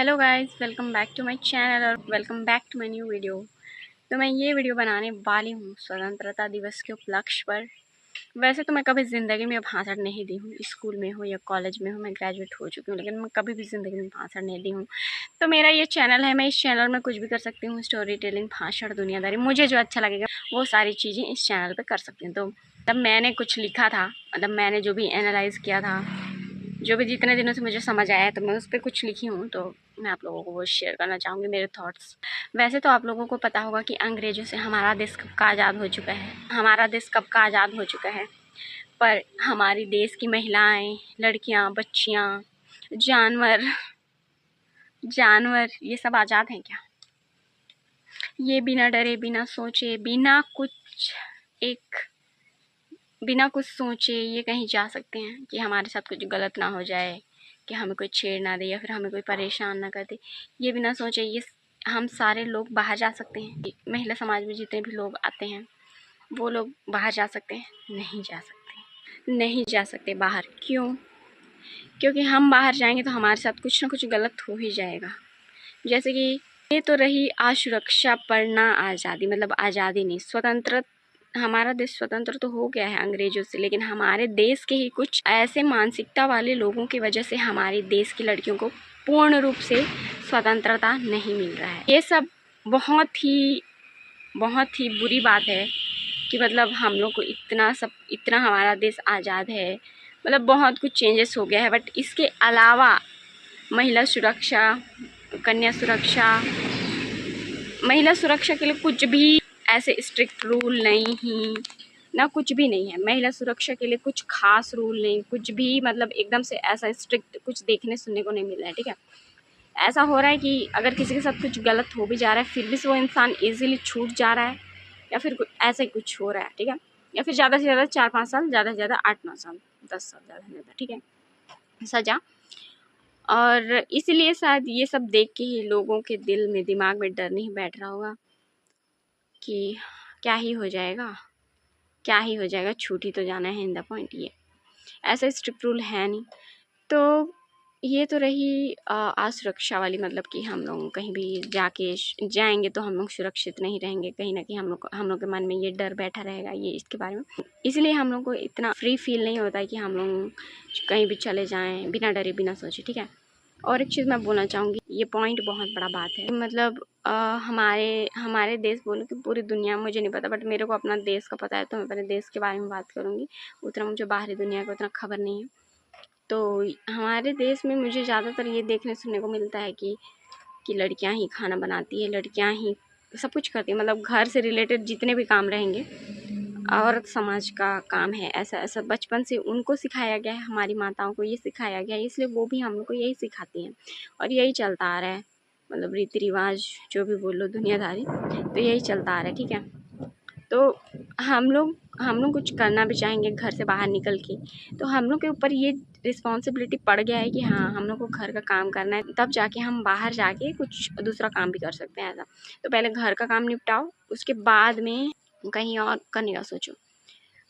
Hello guys, welcome back to my channel और welcome back to my new video. तो मैं ये video बनाने वाली हूँ स्वतंत्रता दिवस के उपलक्ष्य पर। वैसे तो मैं कभी ज़िंदगी में भाषण नहीं दी हूँ, स्कूल में हो या कॉलेज में हो, मैं ग्रेजुएट हो चुकी हूँ, लेकिन मैं कभी भी ज़िंदगी में भाषण नहीं दी हूँ। तो मेरा ये चैनल है, मैं इस चैनल में कुछ भी कर सकती हूँ, स्टोरी टेलिंग, भाषण, दुनियादारी, मुझे जो अच्छा लगेगा वो सारी चीज़ें इस चैनल पर कर सकती हूँ। तो तब मैंने कुछ लिखा था, मतलब मैंने जो भी एनालाइज़ किया था, जो भी जितने दिनों से मुझे समझ आया है, तो मैं उस पर कुछ लिखी हूँ, तो मैं आप लोगों को वो शेयर करना चाहूँगी, मेरे थॉट्स। वैसे तो आप लोगों को पता होगा कि अंग्रेज़ों से हमारा देश कब का आज़ाद हो चुका है, पर हमारी देश की महिलाएं, लड़कियां, बच्चियां, जानवर ये सब आज़ाद हैं क्या? ये बिना डरे, बिना सोचे, बिना कुछ सोचे ये कहीं जा सकते हैं कि हमारे साथ कुछ गलत ना हो जाए, कि हमें कोई छेड़ ना दे या फिर हमें कोई परेशान ना कर दे। ये बिना सोचे ये हम सारे लोग बाहर जा सकते हैं। महिला समाज में जितने भी लोग आते हैं वो लोग बाहर जा सकते हैं? नहीं जा सकते बाहर। क्यों? क्योंकि हम बाहर जाएंगे तो हमारे साथ कुछ ना कुछ गलत हो ही जाएगा। जैसे कि ये तो रही असुरक्षा पर ना आज़ादी, मतलब आज़ादी नहीं, स्वतंत्र। हमारा देश स्वतंत्र तो हो गया है अंग्रेजों से, लेकिन हमारे देश के ही कुछ ऐसे मानसिकता वाले लोगों की वजह से हमारे देश की लड़कियों को पूर्ण रूप से स्वतंत्रता नहीं मिल रहा है। ये सब बहुत ही बुरी बात है कि मतलब हम लोग को इतना हमारा देश आज़ाद है, मतलब बहुत कुछ चेंजेस हो गया है। बट इसके अलावा महिला सुरक्षा, कन्या सुरक्षा, महिला सुरक्षा के लिए कुछ भी ऐसे स्ट्रिक्ट रूल नहीं ही ना, कुछ भी नहीं है। महिला सुरक्षा के लिए कुछ खास रूल नहीं, कुछ भी मतलब एकदम से ऐसा स्ट्रिक्ट कुछ देखने सुनने को नहीं मिल रहा है। ठीक है, ऐसा हो रहा है कि अगर किसी के साथ कुछ गलत हो भी जा रहा है फिर भी वो इंसान इजीली छूट जा रहा है, या फिर ऐसा ही कुछ हो रहा है। ठीक है, या फिर ज़्यादा से ज़्यादा 4-5 साल, ज़्यादा से ज़्यादा 8-9 साल, 10 साल ज़्यादा से ज़्यादा, ठीक है, सजा। और इसलिए शायद ये सब देख के ही लोगों के दिल में, दिमाग में डर नहीं बैठ रहा होगा कि क्या ही हो जाएगा, छूट ही तो जाना है, इन द पॉइंट। ये ऐसा स्ट्रिक्ट रूल है नहीं। तो ये तो रही असुरक्षा वाली, मतलब कि हम लोग कहीं भी जाएंगे तो हम लोग सुरक्षित नहीं रहेंगे, कहीं ना कहीं हम लोग के मन में ये डर बैठा रहेगा, ये इसके बारे में। इसलिए हम लोग को इतना फ्री फील नहीं होता है कि हम लोग कहीं भी चले जाएं बिना डरे, बिना सोचे। ठीक है, और एक चीज़ मैं बोलना चाहूँगी, ये पॉइंट बहुत बड़ा बात है। मतलब हमारे देश बोलो कि पूरी दुनिया, मुझे नहीं पता, बट मेरे को अपना देश का पता है, तो मैं अपने देश के बारे में बात करूँगी। उतना मुझे बाहरी दुनिया का उतना खबर नहीं है। तो हमारे देश में मुझे ज़्यादातर ये देखने सुनने को मिलता है कि लड़कियां ही खाना बनाती है, लड़कियां ही सब कुछ करती है, मतलब घर से रिलेटेड जितने भी काम रहेंगे औरत समाज का काम है। ऐसा बचपन से उनको सिखाया गया है, हमारी माताओं को ये सिखाया गया है, इसलिए वो भी हम लोग को यही सिखाती हैं और यही चलता आ रहा है। मतलब रीति रिवाज जो भी बोलो, दुनियादारी, तो यही चलता आ रहा है। ठीक है, तो हम लोग कुछ करना भी चाहेंगे घर से बाहर निकल के, तो हम लोग के ऊपर ये रिस्पॉन्सिबिलिटी पड़ गया है कि हाँ, हम लोग को घर का काम करना है, तब जाके हम बाहर जाके कुछ दूसरा काम भी कर सकते हैं। ऐसा तो पहले घर का काम निपटाओ, उसके बाद में कहीं और करने का सोचो।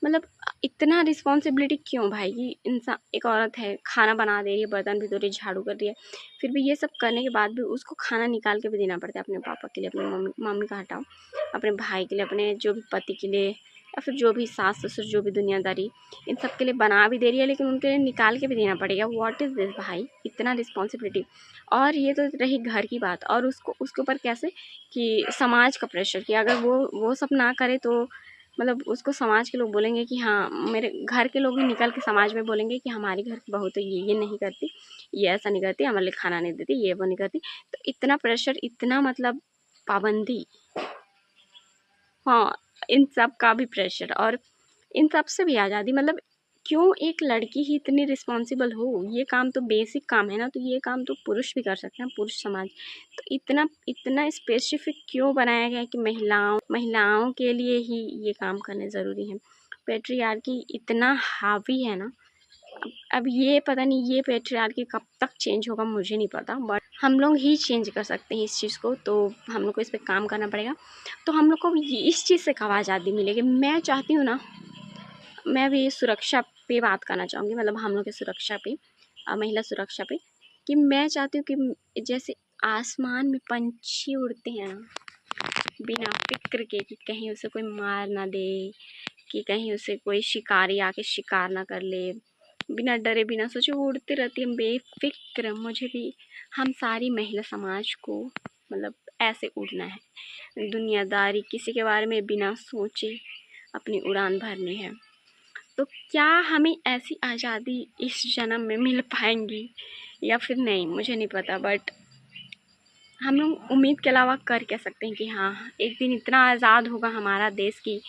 मतलब इतना रिस्पॉन्सिबिलिटी क्यों भाई? कि इंसान, एक औरत है, खाना बना दे रही है, बर्तन भी धो रही है, झाड़ू कर रही है, फिर भी ये सब करने के बाद भी उसको खाना निकाल के भी देना पड़ता है अपने पापा के लिए, अपने मम्मी का हटाओ, अपने भाई के लिए, अपने जो भी पति के लिए, या फिर जो भी सास ससुर, जो भी दुनियादारी, इन सब के लिए बना भी दे रही है, लेकिन उनके लिए निकाल के भी देना पड़ेगा। व्हाट इज़ दिस भाई, इतना रिस्पॉन्सिबिलिटी। और ये तो रही घर की बात, और उसके ऊपर कैसे कि समाज का प्रेशर, कि अगर वो सब ना करे तो मतलब उसको समाज के लोग बोलेंगे कि हाँ, मेरे घर के लोग ही निकल के समाज में बोलेंगे कि हमारी घर की बहू तो ये नहीं करती, ये ऐसा नहीं करती, हमारे लिए खाना नहीं देती, ये वो नहीं करती। तो इतना प्रेशर, इतना मतलब पाबंदी, हाँ, इन सब का भी प्रेशर और इन सब से भी आज़ादी। मतलब क्यों एक लड़की ही इतनी रिस्पॉन्सिबल हो? ये काम तो बेसिक काम है ना, तो ये काम तो पुरुष भी कर सकते हैं, पुरुष समाज। तो इतना स्पेसिफिक क्यों बनाया गया है कि महिलाओं के लिए ही ये काम करने ज़रूरी है? पैट्रियार्की इतना हावी है ना। अब ये पता नहीं, ये पैट्रियार्की कब तक चेंज होगा मुझे नहीं पता, बट हम लोग ही चेंज कर सकते हैं इस चीज़ को। तो हम लोग को इस पर काम करना पड़ेगा। तो हम लोग को इस चीज़ से कब आज़ादी मिलेगी? मैं चाहती हूँ ना, मैं भी सुरक्षा पे बात करना चाहूँगी, मतलब हम लोग की सुरक्षा पे, महिला सुरक्षा पे, कि मैं चाहती हूँ कि जैसे आसमान में पंछी उड़ते हैं ना, बिना फिक्र के कि कहीं उसे कोई मार ना दे, कि कहीं उसे कोई शिकारी आके शिकार ना कर ले, बिना डरे बिना सोचे वो उड़ती रहती है बेफिक्र। मुझे भी, हम सारी महिला समाज को मतलब ऐसे उड़ना है, दुनियादारी किसी के बारे में बिना सोचे अपनी उड़ान भरनी है। तो क्या हमें ऐसी आज़ादी इस जन्म में मिल पाएंगी या फिर नहीं, मुझे नहीं पता। बट हम लोग उम्मीद के अलावा कर कह सकते हैं कि हाँ, एक दिन इतना आज़ाद होगा हमारा देश की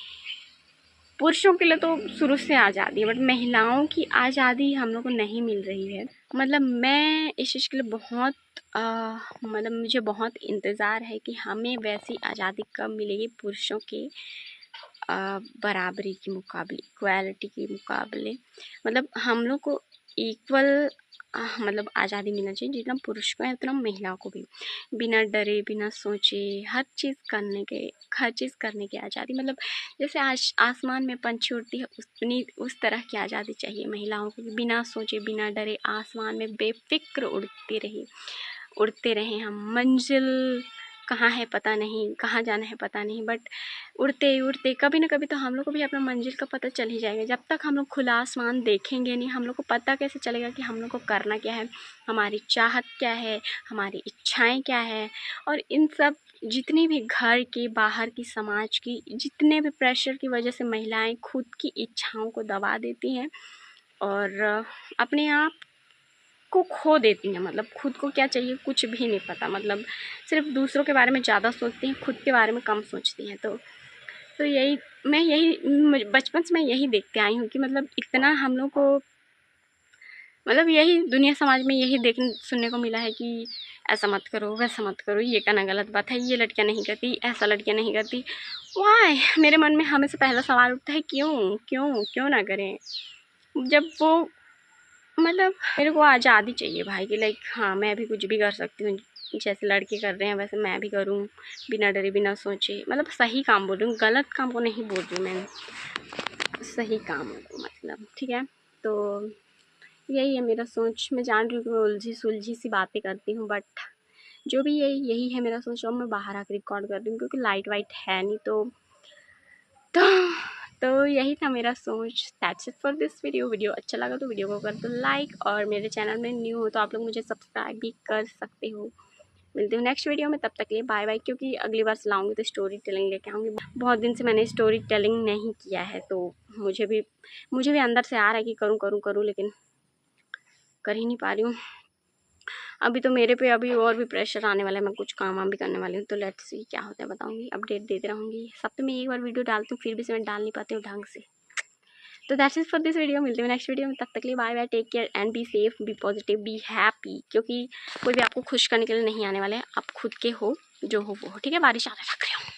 पुरुषों के लिए तो शुरू से आज़ादी है, बट महिलाओं की आज़ादी हम लोग को नहीं मिल रही है। मतलब मैं इस चीज़ के लिए बहुत मतलब मुझे बहुत इंतज़ार है कि हमें वैसी आज़ादी कब मिलेगी पुरुषों के बराबरी के मुकाबले, इक्वालिटी के मुकाबले। मतलब हम लोग को इक्वल मतलब आज़ादी मिलना चाहिए, जितना पुरुष को है उतना महिलाओं को भी, बिना डरे बिना सोचे हर चीज़ करने की आज़ादी। मतलब जैसे आसमान में पंछी उड़ती है, उस तरह की आज़ादी चाहिए महिलाओं को, बिना सोचे बिना डरे आसमान में बेफिक्र उड़ते रहें हम। मंजिल कहाँ है पता नहीं, कहाँ जाना है पता नहीं, बट उड़ते उड़ते कभी ना कभी तो हम लोग को भी अपना मंजिल का पता चल ही जाएगा। जब तक हम लोग खुला आसमान देखेंगे नहीं, हम लोग को पता कैसे चलेगा कि हम लोग को करना क्या है, हमारी चाहत क्या है, हमारी इच्छाएं क्या है। और इन सब जितनी भी घर की, बाहर की, समाज की जितने भी प्रेशर की वजह से महिलाएं खुद की इच्छाओं को दबा देती हैं और अपने आप को खो देती हैं। मतलब खुद को क्या चाहिए कुछ भी नहीं पता, मतलब सिर्फ दूसरों के बारे में ज़्यादा सोचती हैं, खुद के बारे में कम सोचती हैं। तो यही बचपन से मैं यही देखते आई हूँ कि मतलब इतना हम लोग को, मतलब यही दुनिया समाज में यही देखने सुनने को मिला है कि ऐसा मत करो, वैसा मत करो, ये करना गलत बात है, ये लड़कियां नहीं करती, ऐसा लड़कियां नहीं करती। वाई, मेरे मन में हमेशा पहला सवाल उठता है क्यों क्यों क्यों ना करें, जब वो मतलब मेरे को आज़ादी चाहिए भाई कि लाइक हाँ, मैं भी कुछ भी कर सकती हूँ, जैसे लड़के कर रहे हैं वैसे मैं भी करूँ, बिना डरे बिना सोचे। मतलब सही काम बोल रही हूँ, गलत काम को नहीं बोल रही हूँ मैं, सही काम को मतलब, ठीक है। तो यही है मेरा सोच। मैं जान रही हूँ कि मैं उलझी सुलझी सी बातें करती हूँ, बट जो भी यही है मेरा सोच। और मैं बाहर आकर रिकॉर्ड कर रही हूँ क्योंकि लाइट वाइट है नहीं, तो तो यही था मेरा सोच। That's it for this video अच्छा लगा तो वीडियो को कर दो लाइक, और मेरे चैनल में न्यू हो तो आप लोग मुझे सब्सक्राइब भी कर सकते हो। मिलती हूँ नेक्स्ट वीडियो में, तब तक के लिए बाय बाय। क्योंकि अगली बार लाऊंगी तो स्टोरी टेलिंग लेके आऊँगी। बहुत दिन से मैंने स्टोरी टेलिंग नहीं किया है, तो मुझे भी अंदर से आ रहा है कि करूँ, लेकिन कर ही नहीं पा रही हूँ। अभी तो मेरे पे अभी और भी प्रेशर आने वाला है, मैं कुछ काम वाम भी करने वाली हूँ, तो लेट्स सी क्या होता है, बताऊँगी, अपडेट देते रहूँगी। सप्ताह में एक बार वीडियो डालती हूँ, फिर भी मैं डाल नहीं पाती हूँ ढंग से। तो that's it for this video. मिलते हैं नेक्स्ट वीडियो में, तब तक के लिए bye bye, take care and be safe, be positive, be happy. क्योंकि कोई भी आपको खुश करने के लिए नहीं आने वाले हैं, आप खुद के हो, जो हो वो हो, ठीक है। बारिश आने लग रही हूँ।